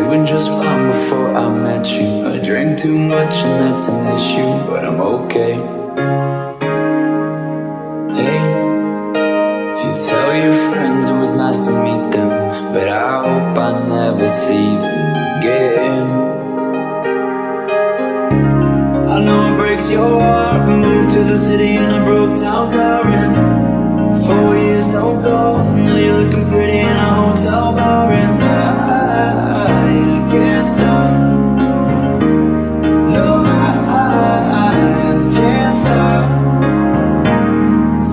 doing just fine before I met you. I drank too much and that's an issue, but I'm okay. Hey, you tell your friends it was nice to meet them, but I hope I never see them again. I know it breaks your heart. We moved to the city and I broke down crying. 4 years, no calls. Now you're looking pretty in a hotel bar, and I can't stop. No, I can't stop.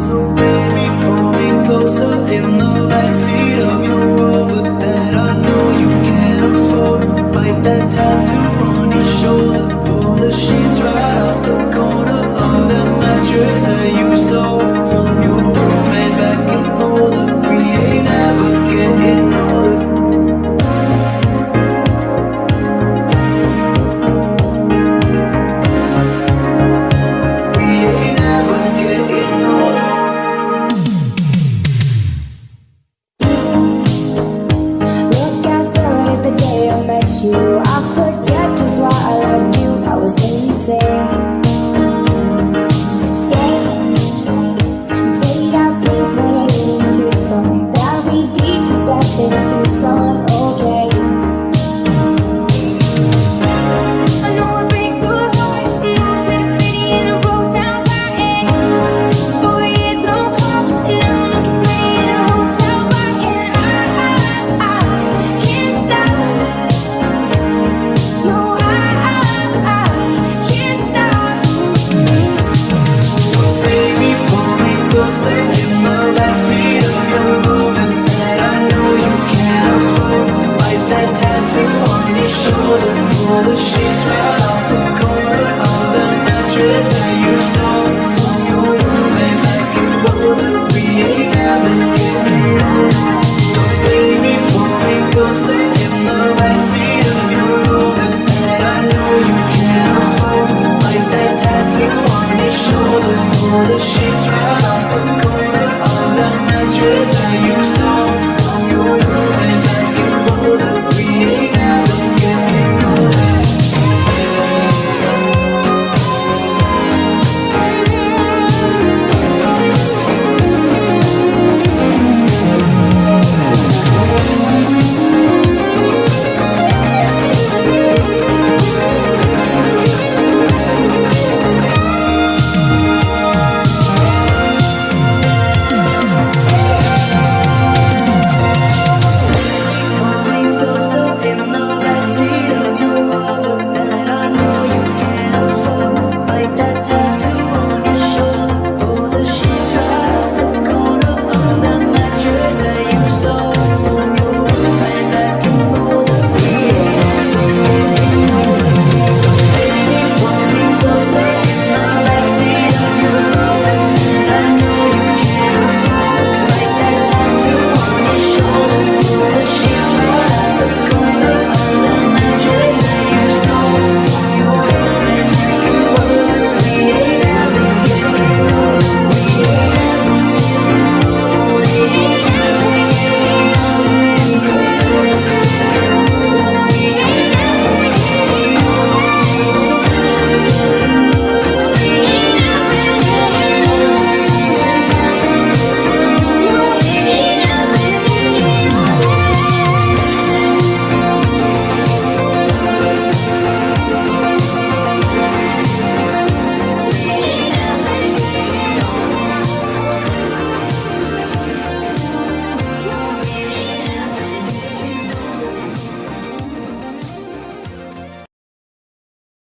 So baby, pull me closer in the backseat of your Rover that I know you can't afford. Bite that tattoo on your shoulder. Pull the sheets right off the corner of that mattress that you stole from your roommate back in Boulder. We ain't ever getting older. We ain't ever getting older. Look as good as the day I met you. I forget just why I loved you. I was insane. Stay and played out Blink-182 song that we beat to death in Tucson. Okay. I know it breaks your heart. Moved to the city and I broke down crying. 4 years, no call. Now I'm looking pretty in a hotel bar, and I can't stop. No, I can't stop. So baby, pull me closer in the backseat of your Rover that I know you can't afford. Bite that tattoo on your shoulder. Pull the sheets right off the